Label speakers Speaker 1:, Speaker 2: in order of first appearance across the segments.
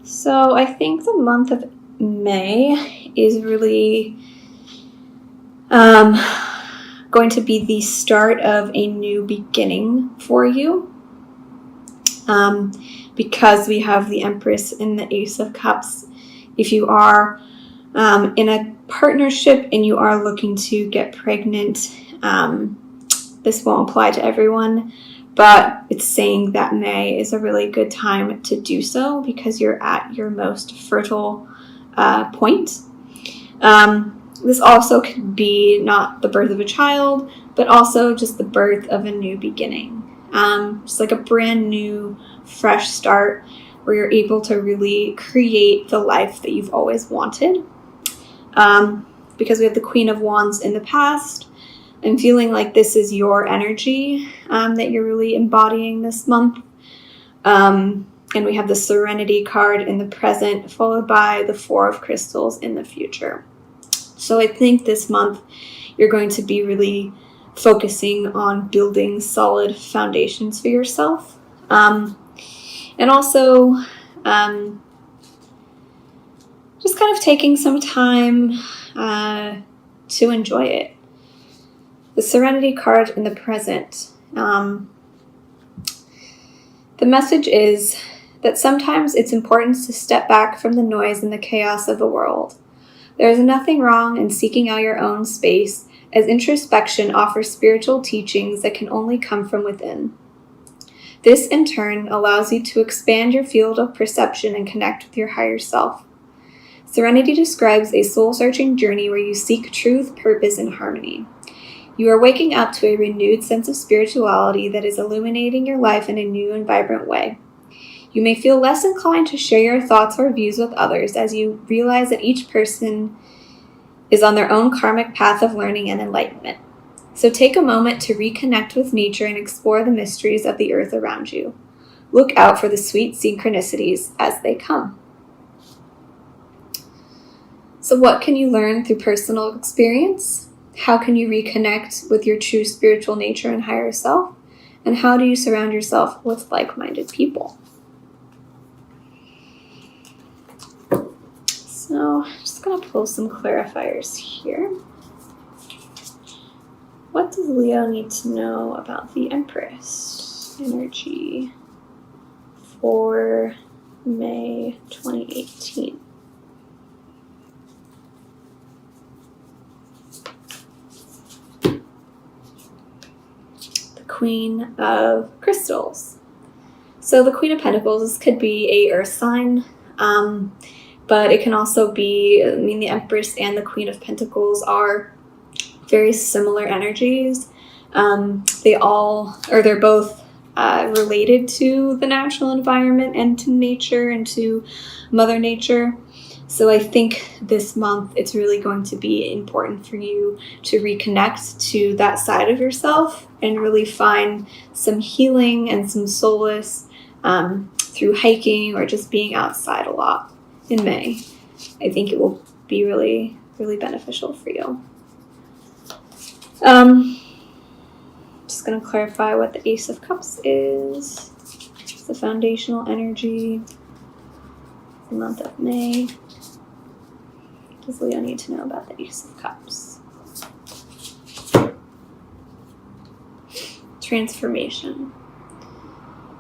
Speaker 1: So I think the month of May is really going to be the start of a new beginning for you. Because we have the Empress and the Ace of Cups. If you are in a partnership and you are looking to get pregnant, this won't apply to everyone, but it's saying that May is a really good time to do so because you're at your most fertile point. This also could be not the birth of a child, but also just the birth of a new beginning. Just like a brand new, fresh start where you're able to really create the life that you've always wanted. Because we have the Queen of Wands in the past, I'm feeling like this is your energy that you're really embodying this month. And we have the Serenity card in the present, followed by the Four of Crystals in the future. So I think this month you're going to be really focusing on building solid foundations for yourself. And also just kind of taking some time to enjoy it. The Serenity card in the present. The message is that sometimes it's important to step back from the noise and the chaos of the world. There is nothing wrong in seeking out your own space, as introspection offers spiritual teachings that can only come from within. This, in turn, allows you to expand your field of perception and connect with your higher self. Serenity describes a soul-searching journey where you seek truth, purpose, and harmony. You are waking up to a renewed sense of spirituality that is illuminating your life in a new and vibrant way. You may feel less inclined to share your thoughts or views with others as you realize that each person is on their own karmic path of learning and enlightenment. So take a moment to reconnect with nature and explore the mysteries of the earth around you. Look out for the sweet synchronicities as they come. So what can you learn through personal experience? How can you reconnect with your true spiritual nature and higher self? And how do you surround yourself with like-minded people? So I'm just going to pull some clarifiers here. What does Leo need to know about the Empress energy for May 2018? The Queen of Crystals. So the Queen of Pentacles, this could be a earth sign, but it can also be, the Empress and the Queen of Pentacles are very similar energies. They're both related to the natural environment and to nature and to Mother Nature. So I think this month it's really going to be important for you to reconnect to that side of yourself and really find some healing and some solace through hiking or just being outside a lot in May. I think it will be really, really beneficial for you. Just going to clarify what the Ace of Cups is. It's the foundational energy. The month of May. What does Leo need to know about the Ace of Cups? Transformation.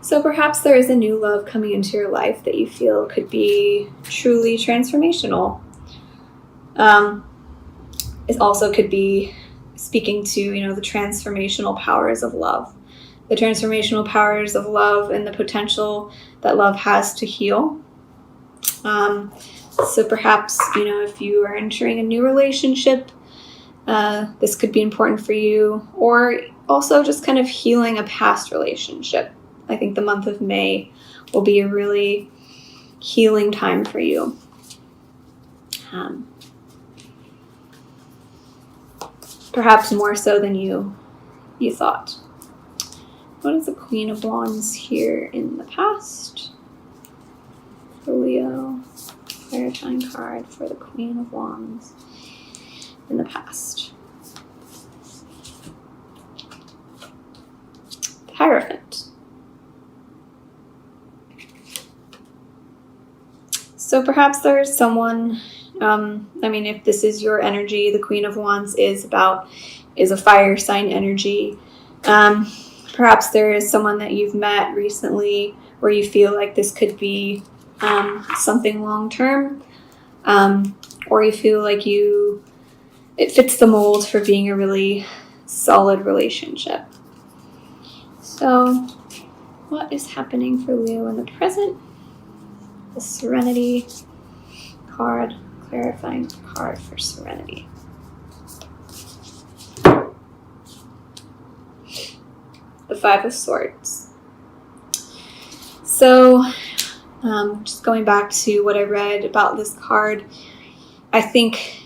Speaker 1: So perhaps there is a new love coming into your life that you feel could be truly transformational. It also could be speaking to, the transformational powers of love. The transformational powers of love and the potential that love has to heal. So perhaps, if you are entering a new relationship, this could be important for you. Or also just kind of healing a past relationship. I think the month of May will be a really healing time for you. Perhaps more so than you thought. What is the Queen of Wands here in the past? For Leo, clarifying card for the Queen of Wands in the past. The Hierophant. So perhaps there's someone, if this is your energy, the Queen of Wands is a fire sign energy. Perhaps there is someone that you've met recently where you feel like this could be something long-term, or you feel like it fits the mold for being a really solid relationship. So what is happening for Leo in the present? The Serenity card, clarifying card for Serenity. The Five of Swords. So, just going back to what I read about this card, I think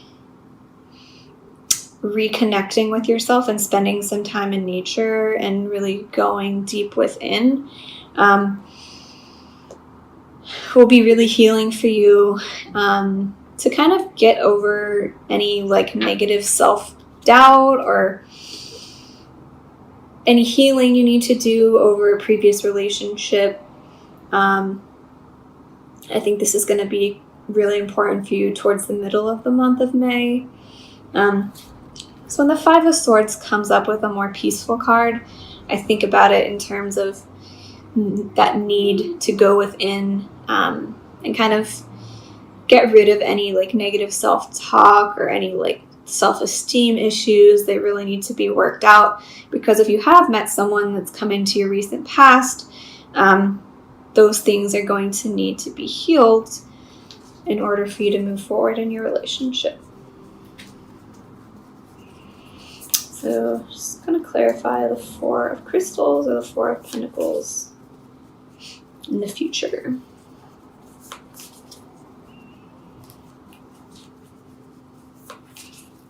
Speaker 1: reconnecting with yourself and spending some time in nature and really going deep within will be really healing for you, to kind of get over any like negative self-doubt or any healing you need to do over a previous relationship. I think this is going to be really important for you towards the middle of the month of May. So when the Five of Swords comes up with a more peaceful card, I think about it in terms of that need to go within and kind of get rid of any like negative self-talk or any like self-esteem issues. They really need to be worked out, because if you have met someone that's come into your recent past, those things are going to need to be healed in order for you to move forward in your relationship. So just going to clarify the Four of Crystals or the Four of Pentacles in the future.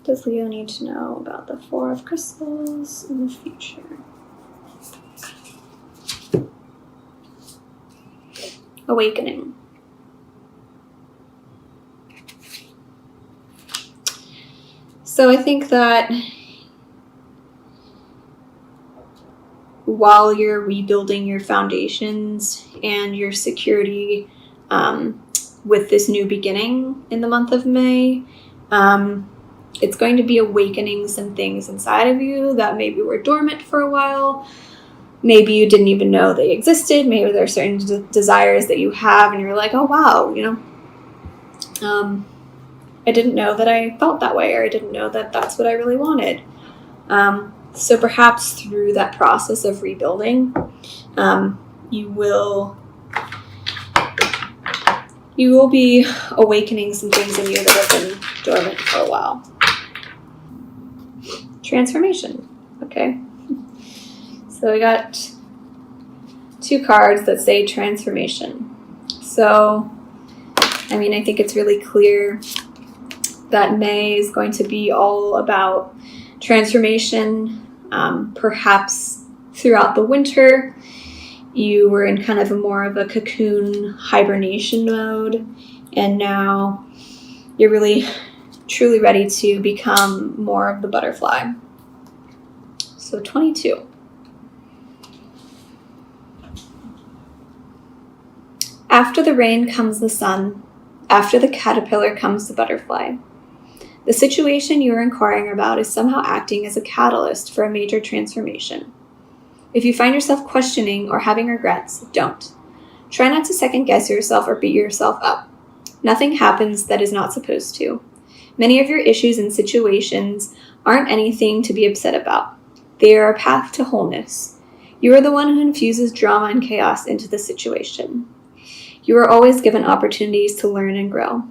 Speaker 1: Does Leo need to know about the Four of Crystals in the future? Awakening. So I think that while you're rebuilding your foundations and your security with this new beginning in the month of May, it's going to be awakening some things inside of you that maybe were dormant for a while. Maybe you didn't even know they existed. Maybe there are certain desires that you have and you're like, oh wow, I didn't know that I felt that way, or I didn't know that that's what I really wanted. So perhaps through that process of rebuilding, you will be awakening some things in you that have been dormant for a while. Transformation. Okay. So we got two cards that say transformation. So, I think it's really clear that May is going to be all about transformation. Perhaps throughout the winter, you were in kind of more of a cocoon hibernation mode, and now you're really truly ready to become more of the butterfly. So 22. After the rain comes the sun. After the caterpillar comes the butterfly. The situation you are inquiring about is somehow acting as a catalyst for a major transformation. If you find yourself questioning or having regrets, don't. Try not to second guess yourself or beat yourself up. Nothing happens that is not supposed to. Many of your issues and situations aren't anything to be upset about. They are a path to wholeness. You are the one who infuses drama and chaos into the situation. You are always given opportunities to learn and grow.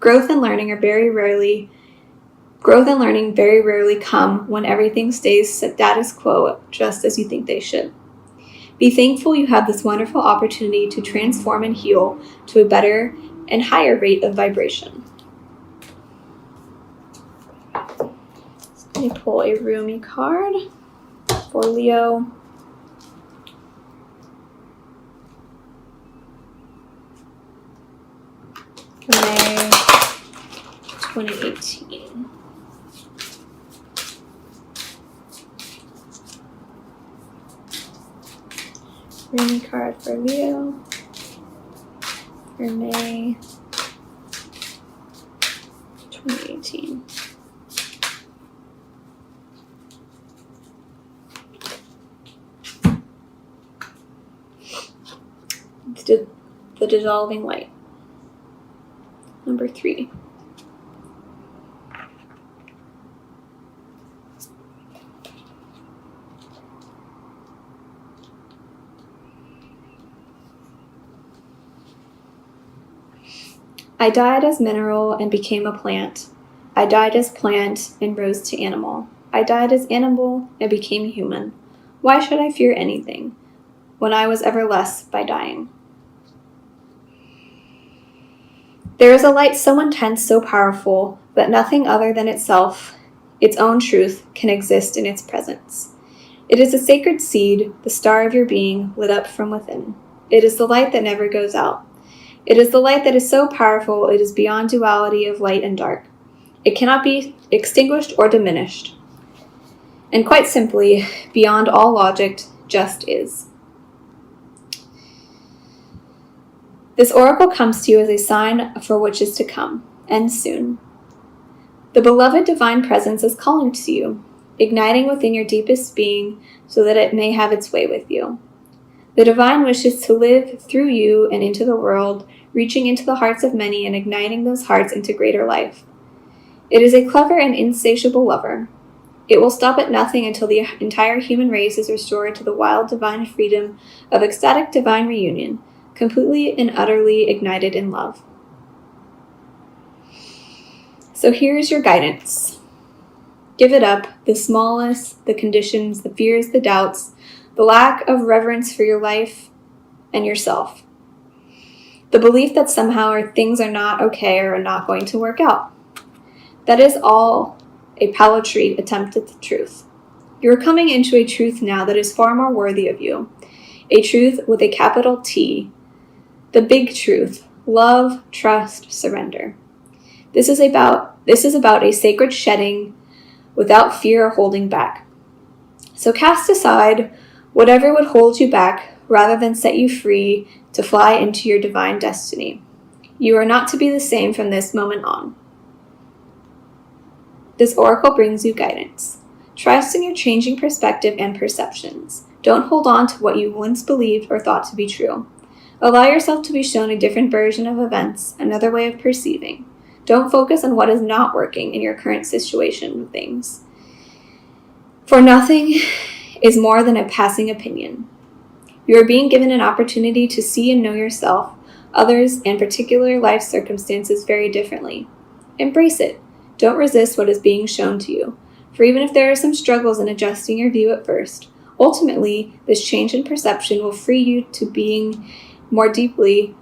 Speaker 1: Growth and learning very rarely come when everything stays status quo just as you think they should. Be thankful you have this wonderful opportunity to transform and heal to a better and higher rate of vibration. Let me pull a Rumi card for Leo. May 2018. Rumi card for Leo for May 2018. The dissolving light. Number 3. I died as mineral and became a plant. I died as plant and rose to animal. I died as animal and became human. Why should I fear anything when I was ever less by dying? There is a light so intense, so powerful, that nothing other than itself, its own truth, can exist in its presence. It is a sacred seed, the star of your being, lit up from within. It is the light that never goes out. It is the light that is so powerful it is beyond duality of light and dark. It cannot be extinguished or diminished. And quite simply, beyond all logic, just is. This oracle comes to you as a sign for which is to come, and soon. The beloved divine presence is calling to you, igniting within your deepest being so that it may have its way with you. The divine wishes to live through you and into the world, reaching into the hearts of many and igniting those hearts into greater life. It is a clever and insatiable lover. It will stop at nothing until the entire human race is restored to the wild divine freedom of ecstatic divine reunion, completely and utterly ignited in love. So here's your guidance. Give it up, the smallness, the conditions, the fears, the doubts, the lack of reverence for your life and yourself. The belief that somehow things are not okay or are not going to work out. That is all a palliatory attempt at the truth. You are coming into a truth now that is far more worthy of you. A truth with a capital T. The big truth. Love, trust, surrender. This is about a sacred shedding without fear or holding back. So cast aside whatever would hold you back rather than set you free to fly into your divine destiny. You are not to be the same from this moment on. This oracle brings you guidance. Trust in your changing perspective and perceptions. Don't hold on to what you once believed or thought to be true. Allow yourself to be shown a different version of events, another way of perceiving. Don't focus on what is not working in your current situation of things. For nothing is more than a passing opinion. You are being given an opportunity to see and know yourself, others, and particular life circumstances very differently. Embrace it. Don't resist what is being shown to you, for even if there are some struggles in adjusting your view at first, ultimately, this change in perception will free you to being more deeply.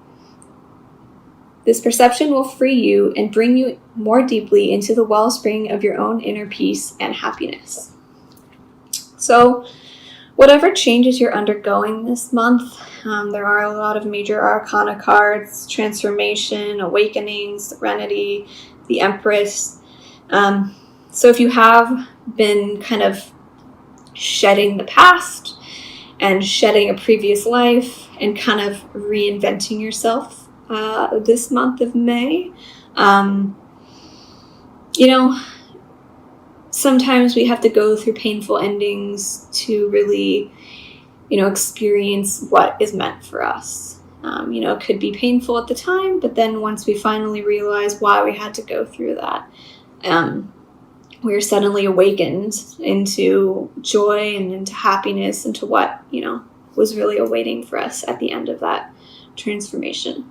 Speaker 1: This perception will free you and bring you more deeply into the wellspring of your own inner peace and happiness. So, whatever changes you're undergoing this month, there are a lot of major arcana cards: transformation, awakening, serenity, the Empress. So if you have been kind of shedding the past and shedding a previous life and kind of reinventing yourself this month of May, sometimes we have to go through painful endings to really, experience what is meant for us. It could be painful at the time, but then once we finally realize why we had to go through that, we're suddenly awakened into joy and into happiness, into what, was really awaiting for us at the end of that transformation.